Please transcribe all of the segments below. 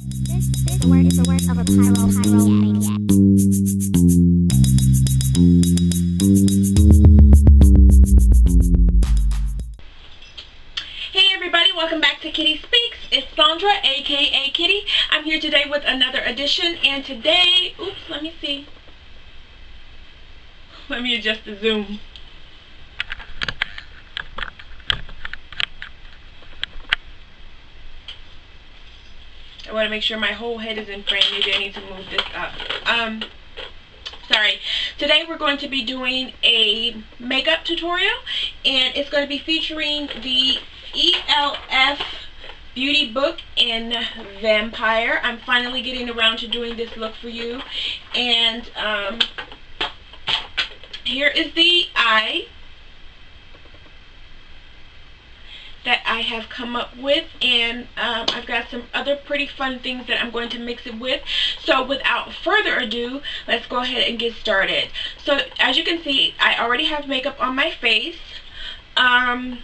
This word is the work of a pyromaniac. Hey everybody, welcome back to Kitty Speaks. It's Sandra, aka Kitty. I'm here today with another edition, and today, oops, let me see. Let me adjust the zoom. I want to make sure my whole head is in frame. Maybe I need to move this up. Sorry. Today we're going to be doing a makeup tutorial, and it's going to be featuring the ELF Beauty Book in Vampire. I'm finally getting around to doing this look for you, and here is the eye that I have come up with, and I've got some other pretty fun things that I'm going to mix it with. So without further ado, let's go ahead and get started. So as you can see, I already have makeup on my face. I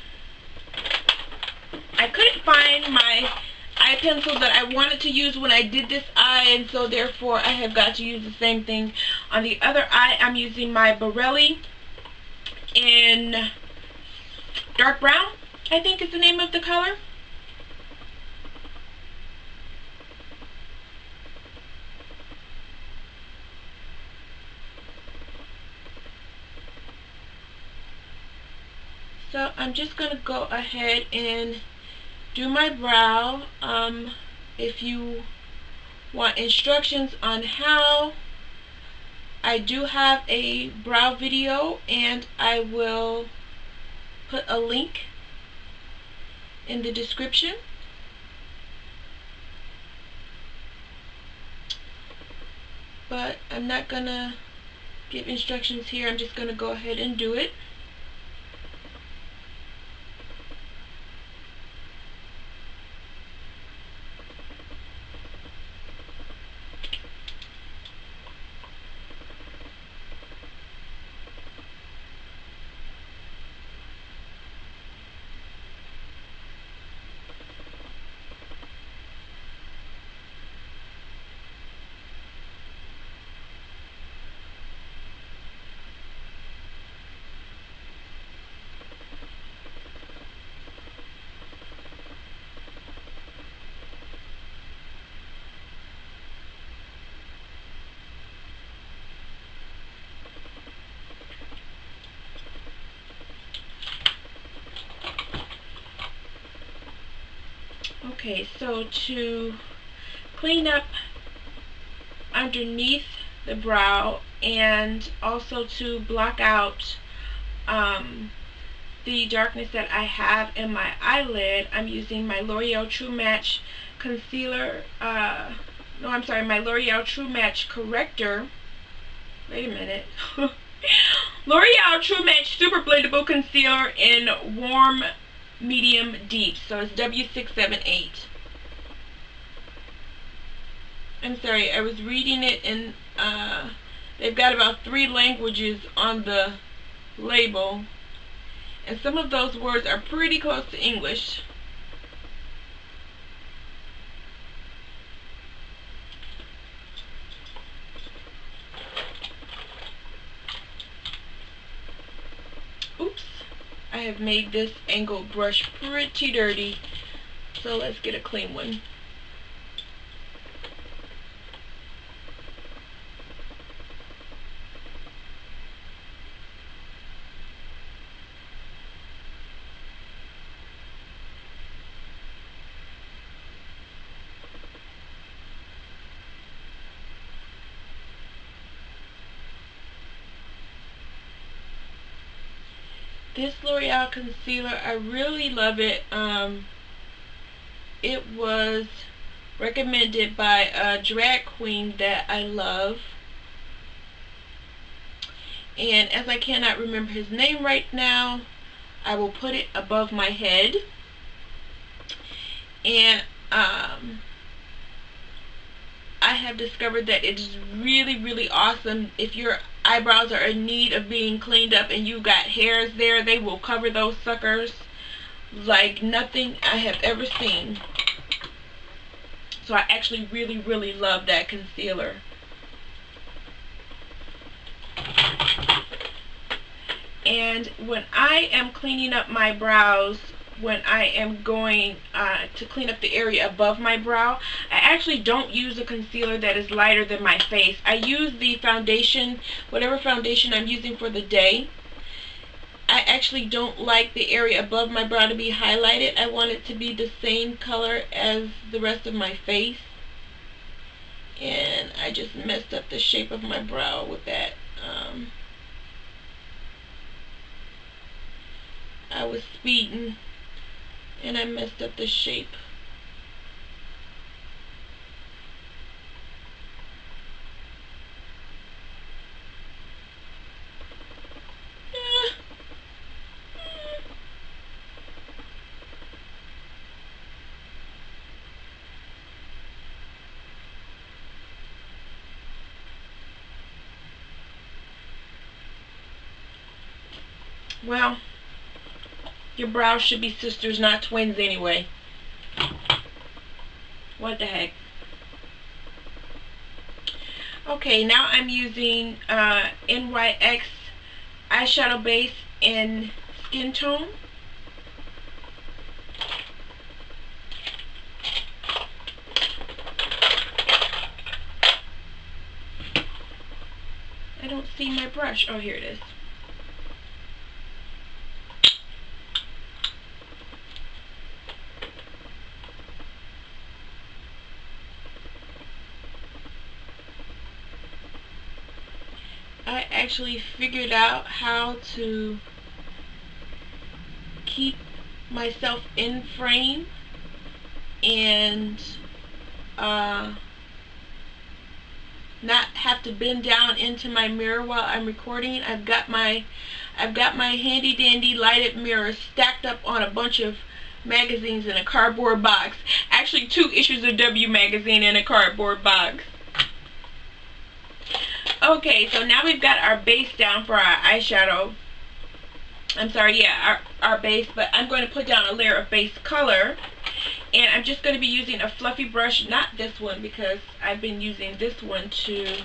couldn't find my eye pencil that I wanted to use when I did this eye, and so therefore I have got to use the same thing on the other eye. I'm using my Borelli in dark brown, I think is the name of the color. So I'm just going to go ahead and do my brow. If you want instructions on how, I do have a brow video, and I will put a link in the description. But I'm not gonna give instructions here. I'm just gonna go ahead and do it. Okay, so to clean up underneath the brow and also to block out the darkness that I have in my eyelid, I'm using my L'Oreal True Match concealer, no, I'm sorry, my L'Oreal True Match corrector. Wait a minute. L'Oreal True Match Super Blendable Concealer in Warm Medium Deep. So it's W678. I'm sorry, I was reading it, and they've got about 3 languages on the label, and some of those words are pretty close to English. Oops, I have made this angled brush pretty dirty, so let's get a clean one. This L'Oreal concealer, I really love it. It was recommended by a drag queen that I love, and as I cannot remember his name right now, I will put it above my head. And I have discovered that it is really, really awesome. If your eyebrows are in need of being cleaned up and you got hairs there, they will cover those suckers like nothing I have ever seen. So I actually really love that concealer. And when I am cleaning up my brows, when I am going to clean up the area above my brow, I actually don't use a concealer that is lighter than my face. I use the foundation, whatever foundation I'm using for the day. I actually don't like the area above my brow to be highlighted. I want it to be the same color as the rest of my face. And I just messed up the shape of my brow with that. I was speeding and I messed up the shape. Well, your brows should be sisters, not twins anyway. What the heck? Okay, now I'm using NYX eyeshadow base in Skin Tone. I don't see my brush. Oh, here it is. I actually figured out how to keep myself in frame and not have to bend down into my mirror while I'm recording. I've got my handy dandy lighted mirror stacked up on a bunch of magazines in a cardboard box. Actually, 2 issues of W magazine in a cardboard box. Okay, so now we've got our base down for our eyeshadow. I'm sorry, yeah, our base, but I'm going to put down a layer of base color. And I'm just going to be using a fluffy brush, not this one, because I've been using this one to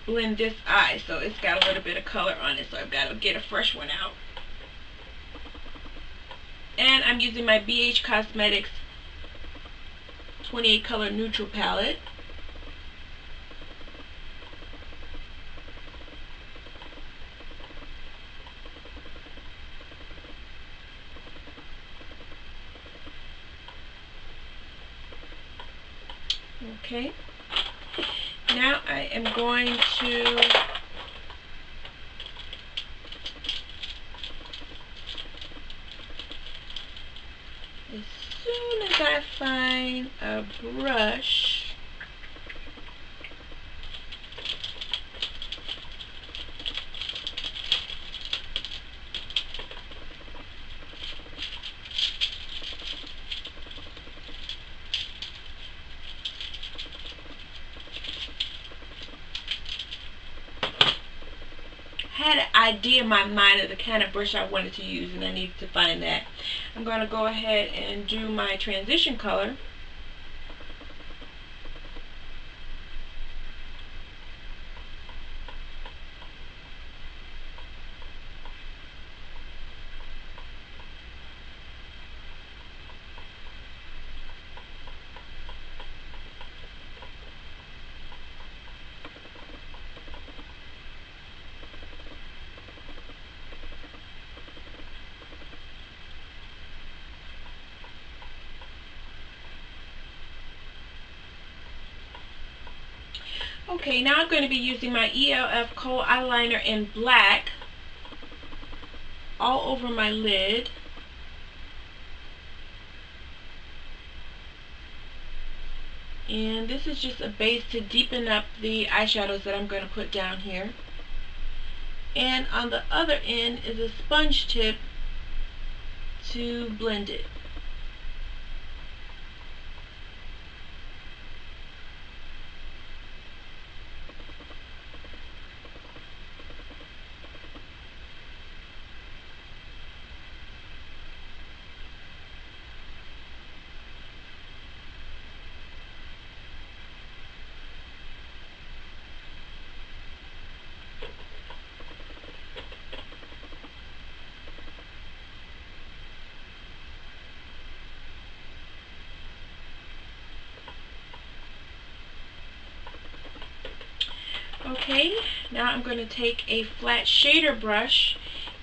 blend this eye. So it's got a little bit of color on it, so I've got to get a fresh one out. And I'm using my BH Cosmetics 28 color neutral palette. Okay, now I am going to as soon as I find a brush, had an idea in my mind of the kind of brush I wanted to use, and I needed to find that. I'm going to go ahead and do my transition color. Okay, now I'm going to be using my ELF Kohl eyeliner in black all over my lid. And this is just a base to deepen up the eyeshadows that I'm going to put down here. And on the other end is a sponge tip to blend it. Okay, now I'm going to take a flat shader brush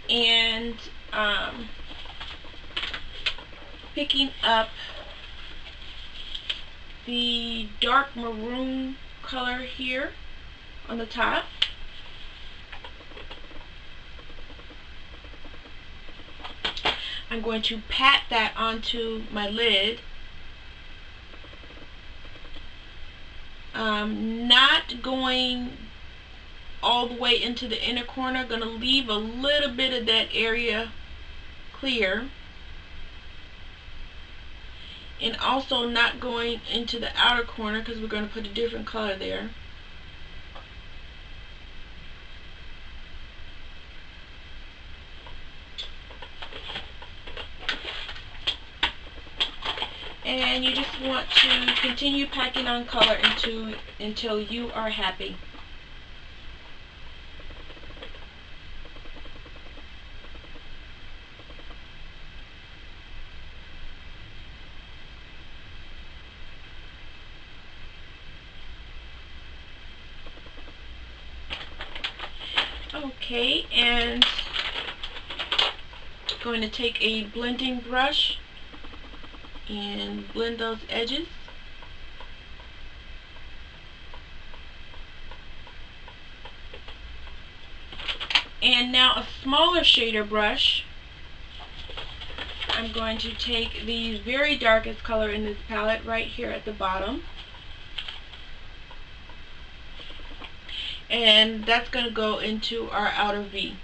and picking up the dark maroon color here on the top. I'm going to pat that onto my lid. Not going all the way into the inner corner. Going to leave a little bit of that area clear. And also not going into the outer corner because we're going to put a different color there. And you just want to continue packing on color until you are happy. Okay, and going to take a blending brush and blend those edges. And now a smaller shader brush. I'm going to take the very darkest color in this palette right here at the bottom. And that's going to go into our outer V.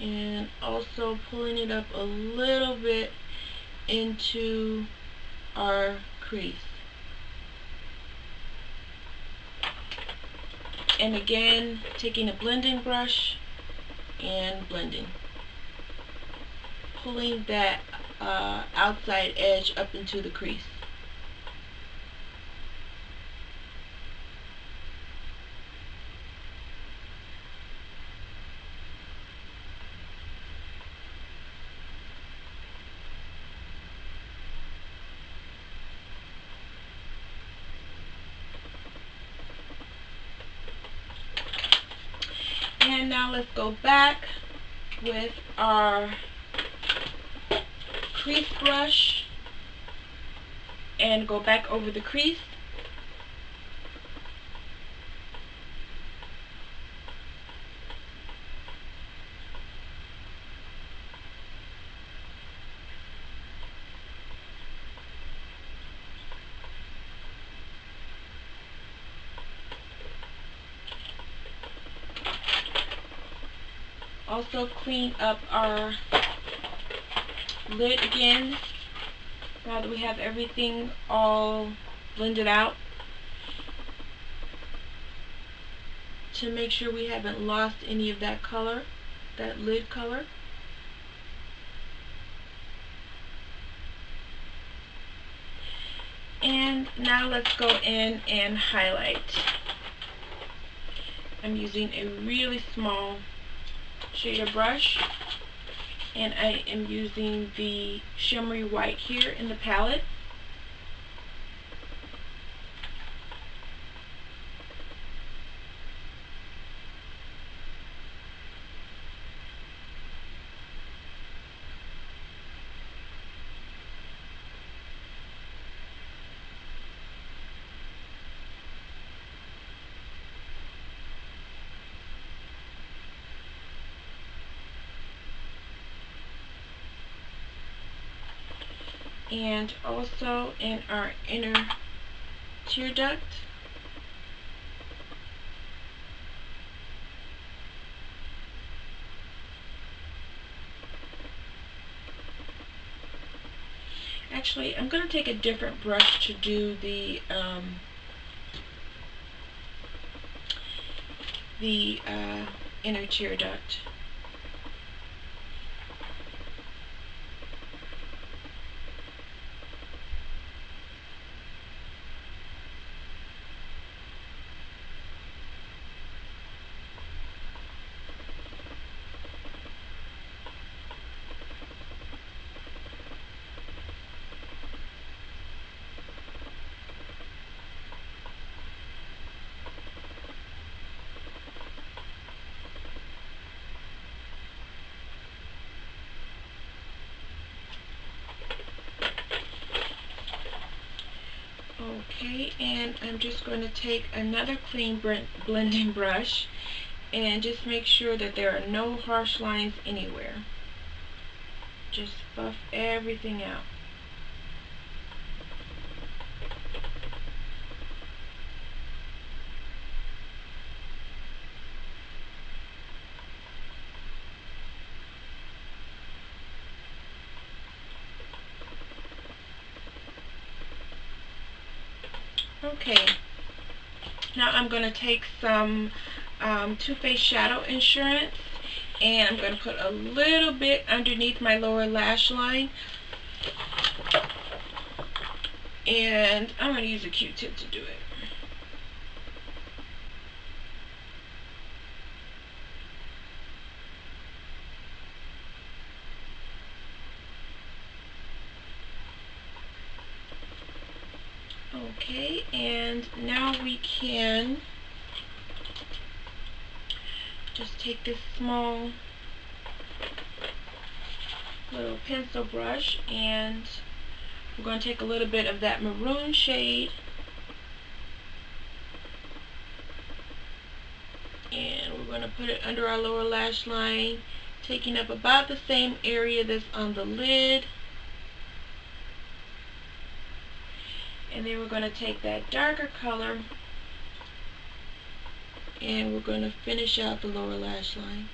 And also pulling it up a little bit into our crease. And again, taking a blending brush and blending. Pulling that outside edge up into the crease. And now let's go back with our crease brush and go back over the crease. Also clean up our lid again now that we have everything all blended out, to make sure we haven't lost any of that color, that lid color. And now let's go in and highlight. I'm using a really small shader brush, and I am using the shimmery white here in the palette. And also in our inner tear duct. Actually, I'm going to take a different brush to do the inner tear duct. Okay, and I'm just going to take another clean blending brush and just make sure that there are no harsh lines anywhere. Just buff everything out. Okay, now I'm going to take some Too Faced Shadow Insurance, and I'm going to put a little bit underneath my lower lash line, and I'm going to use a Q-tip to do it. Okay, and now we can just take this small little pencil brush, and we're going to take a little bit of that maroon shade, and we're going to put it under our lower lash line, taking up about the same area that's on the lid. And then we're going to take that darker color and we're going to finish out the lower lash line.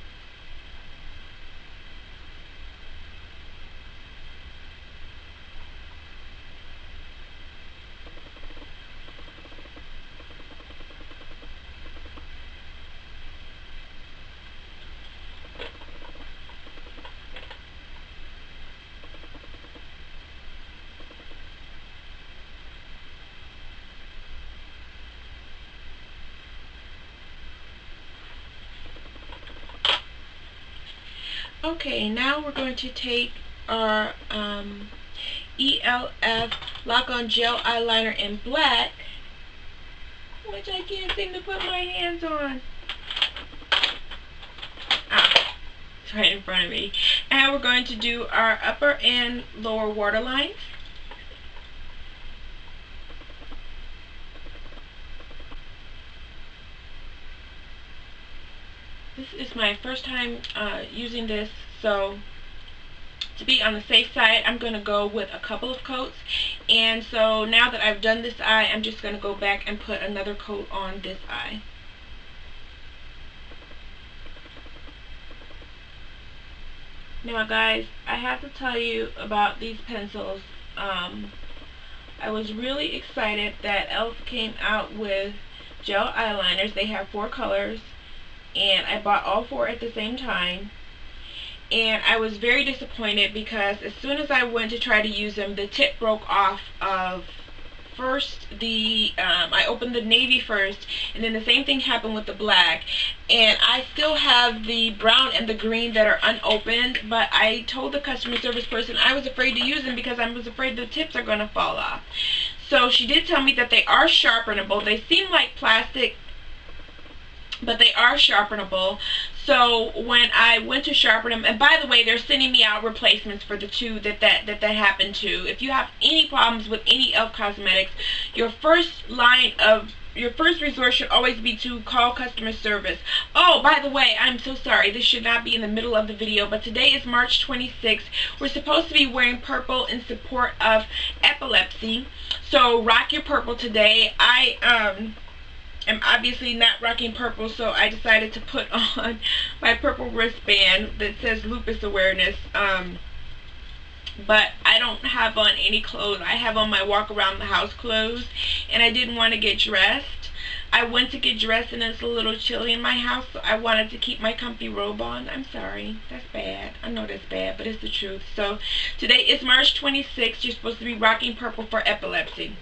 Okay, now we're going to take our ELF Lock-On Gel Eyeliner in black, which I can't seem to put my hands on. Ah, it's right in front of me. And we're going to do our upper and lower waterlines. This is my first time using this, so to be on the safe side, I'm going to go with a couple of coats. And so now that I've done this eye, I'm just going to go back and put another coat on this eye. Now guys, I have to tell you about these pencils. I was really excited that e.l.f. came out with gel eyeliners. They have 4 colors. And I bought all 4 at the same time, and I was very disappointed because as soon as I went to try to use them, the tip broke off of first the I opened the navy first, and then the same thing happened with the black, and I still have the brown and the green that are unopened, but I told the customer service person I was afraid to use them because I was afraid the tips are going to fall off. So she did tell me that they are sharpenable. They seem like plastic, but they are sharpenable. So when I went to sharpen them, and by the way, they're sending me out replacements for the 2 that happened to. If you have any problems with any e.l.f. cosmetics, your first resort should always be to call customer service. Oh, by the way, I'm so sorry. This should not be in the middle of the video, but today is March 26th. We're supposed to be wearing purple in support of epilepsy. So rock your purple today. I am obviously not rocking purple, so I decided to put on my purple wristband that says lupus awareness. But I don't have on any clothes. I have on my walk around the house clothes, and I didn't want to get dressed. I went to get dressed and it's a little chilly in my house, so I wanted to keep my comfy robe on. I'm sorry. That's bad. I know that's bad, but it's the truth. So today is March 26th. You're supposed to be rocking purple for epilepsy.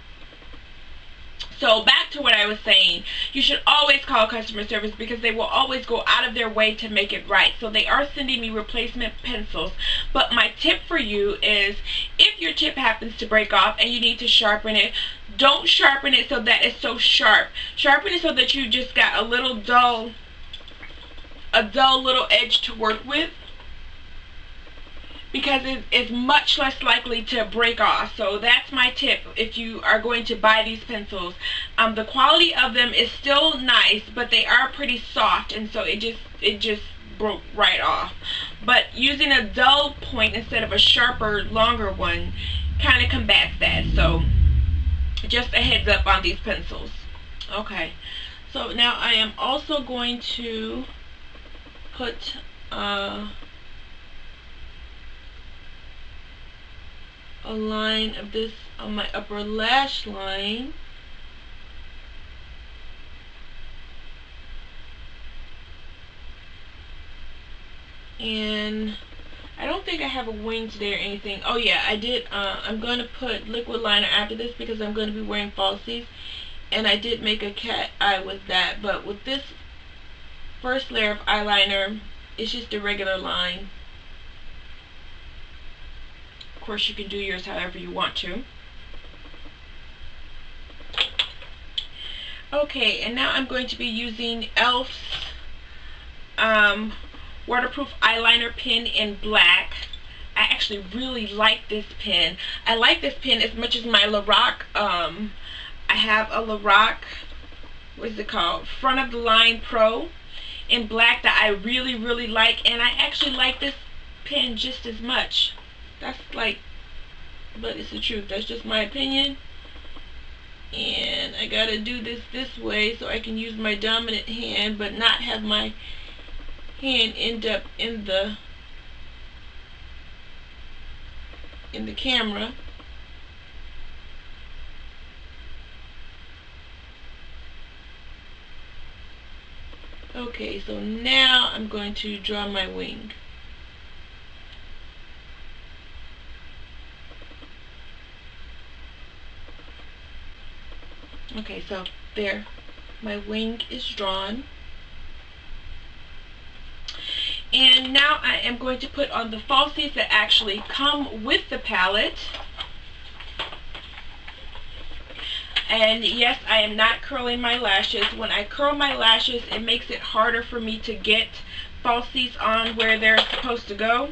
So back to what I was saying, you should always call customer service because they will always go out of their way to make it right. So they are sending me replacement pencils. But my tip for you is, if your tip happens to break off and you need to sharpen it, don't sharpen it so that it's so sharp. Sharpen it so that you just got a dull little edge to work with. because it's much less likely to break off. So that's my tip if you are going to buy these pencils. The quality of them is still nice, but they are pretty soft, and so it just broke right off. But using a dull point instead of a sharper, longer one kind of combats that. So just a heads up on these pencils. Okay, so now I am also going to put a line of this on my upper lash line. And I don't think I have a wing today or anything. Oh yeah, I did. I'm going to put liquid liner after this because I'm going to be wearing falsies. And I did make a cat eye with that. But with this first layer of eyeliner, it's just a regular line. Of course, you can do yours however you want to. Okay, and now I'm going to be using e.l.f.'s waterproof eyeliner pen in black. I actually really like this pen. I like this pen as much as my Lorac. I have a Lorac, what is it called? Front of the Line Pro in black that I really, really like. And I actually like this pen just as much. That's like, but it's the truth. That's just my opinion. And I gotta do this way so I can use my dominant hand but not have my hand end up in the camera. Okay, so now I'm going to draw my wing. Okay, so there, my wing is drawn. And now I am going to put on the falsies that actually come with the palette. And yes, I am not curling my lashes. When I curl my lashes, it makes it harder for me to get falsies on where they're supposed to go,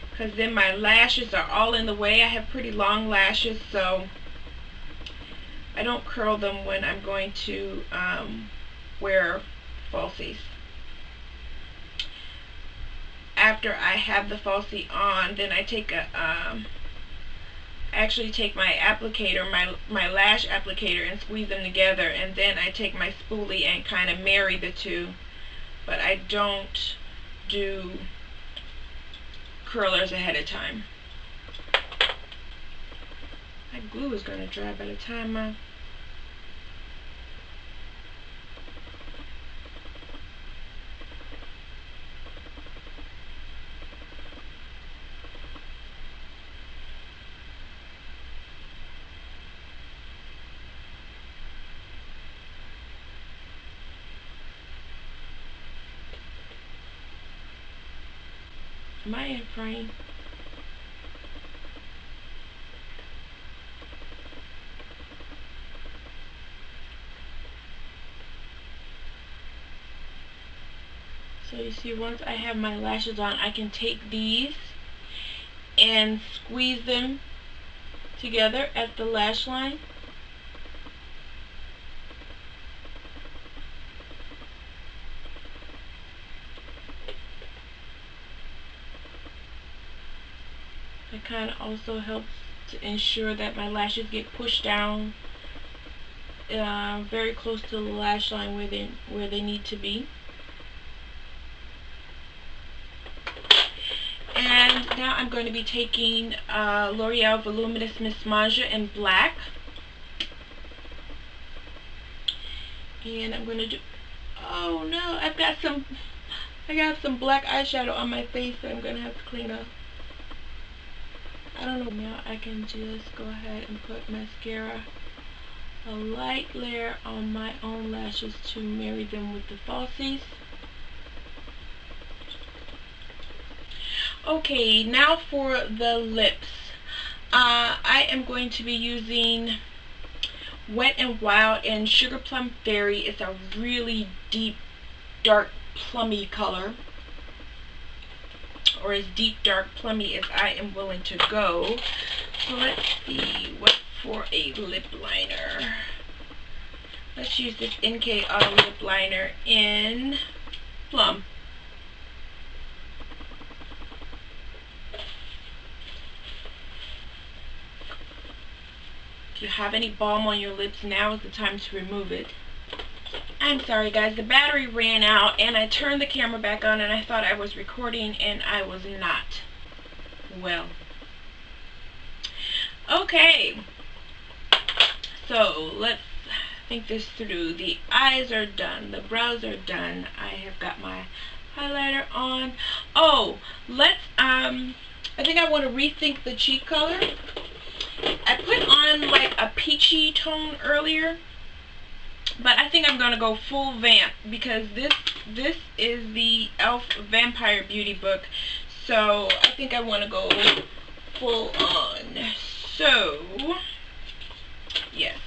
because then my lashes are all in the way. I have pretty long lashes, so I don't curl them when I'm going to wear falsies. After I have the falsie on, then I take a actually take my applicator, my lash applicator, and squeeze them together, and then I take my spoolie and kind of marry the two. But I don't do curlers ahead of time. My glue is going to dry by the time I... Am I in frame? So you see, once I have my lashes on, I can take these and squeeze them together at the lash line. It kind of also helps to ensure that my lashes get pushed down very close to the lash line where they need to be. And now I'm going to be taking L'Oreal Voluminous Miss Maggia in black. And I'm going to do... Oh no, I got some black eyeshadow on my face that I'm going to have to clean up. I don't know. Now I can just go ahead and put mascara, a light layer on my own lashes to marry them with the falsies. Okay, now for the lips. I am going to be using Wet n Wild in Sugar Plum Fairy. It's a really deep, dark, plummy color. or as deep, dark, plummy as I am willing to go. So let's see, what for a lip liner? Let's use this NK Auto lip liner in Plum. If you have any balm on your lips, now is the time to remove it. I'm sorry guys, the battery ran out and I turned the camera back on and I thought I was recording and I was not. Well. Okay. So let's think this through. The eyes are done. The brows are done. I have got my highlighter on. Oh, let's, I think I want to rethink the cheek color. I put on like a peachy tone earlier, but I think I'm gonna go full vamp because this is the e.l.f. Vampire Beauty book, so I think I want to go full on. So yes,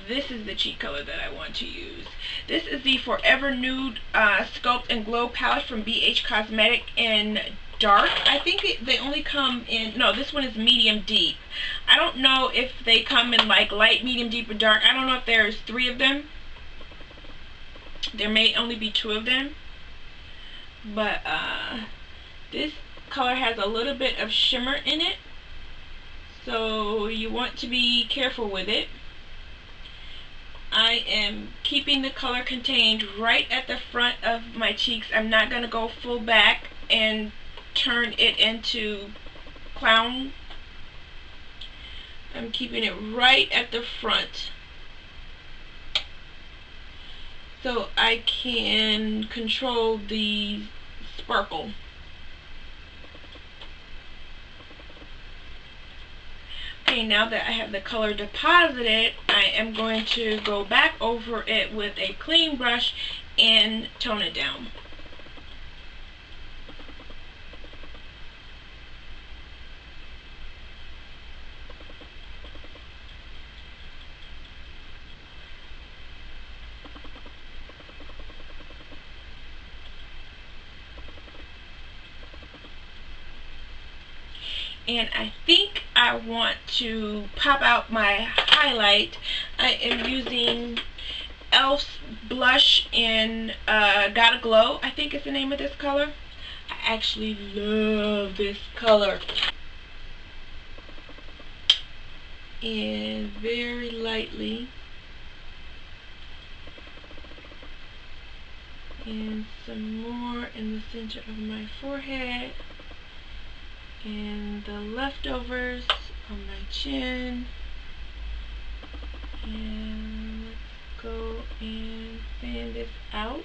this is the cheek color that I want to use. This is the Forever Nude Sculpt and Glow palette from BH Cosmetic in dark. I think they only come in, no, this one is medium deep. I don't know if they come in like light, medium, deep, or dark. I don't know if there's 3 of them. There may only be 2 of them. But this color has a little bit of shimmer in it, so you want to be careful with it. I am keeping the color contained right at the front of my cheeks. I'm not going to go full back and turn it into clown. I'm keeping it right at the front so I can control the sparkle. Okay, now that I have the color deposited, I am going to go back over it with a clean brush and tone it down. And I think I want to pop out my highlight. I am using e.l.f.'s blush in Gotta Glow, I think is the name of this color. I actually love this color. And very lightly. And some more in the center of my forehead. And the leftovers on my chin. And let's go and fan this out.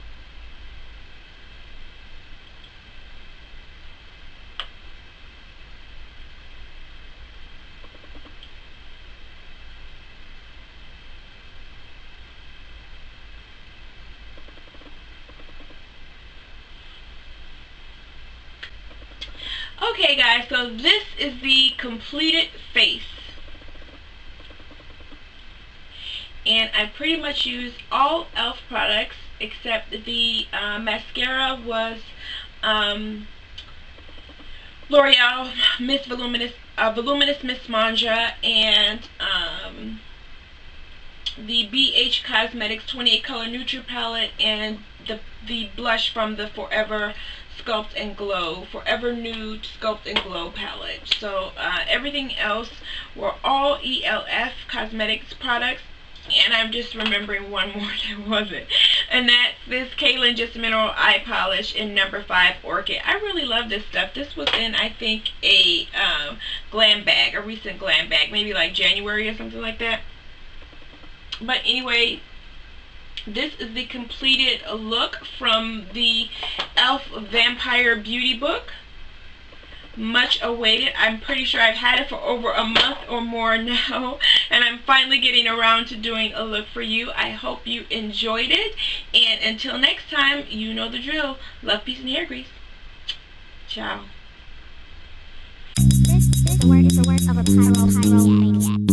Okay guys, so this is the completed face. And I pretty much used all e.l.f. products except the mascara was L'Oreal Miss Voluminous Miss Mandra, and the BH Cosmetics 28 Color Neutral Palette, and the blush from the Forever Nude Sculpt and Glow palette. So everything else were all e.l.f. Cosmetics products, and I'm just remembering one more that wasn't, and that's this Kaylin Just Mineral Eye Polish in number 5 Orchid. I really love this stuff. This was in, I think, a glam bag, a recent glam bag, maybe like January or something like that. But anyway, this is the completed look from the e.l.f. Vampire Beauty book. Much awaited. I'm pretty sure I've had it for over a month or more now, and I'm finally getting around to doing a look for you. I hope you enjoyed it, and until next time, you know the drill. Love, peace, and hair grease. Ciao. This is the work of a pyro maniac.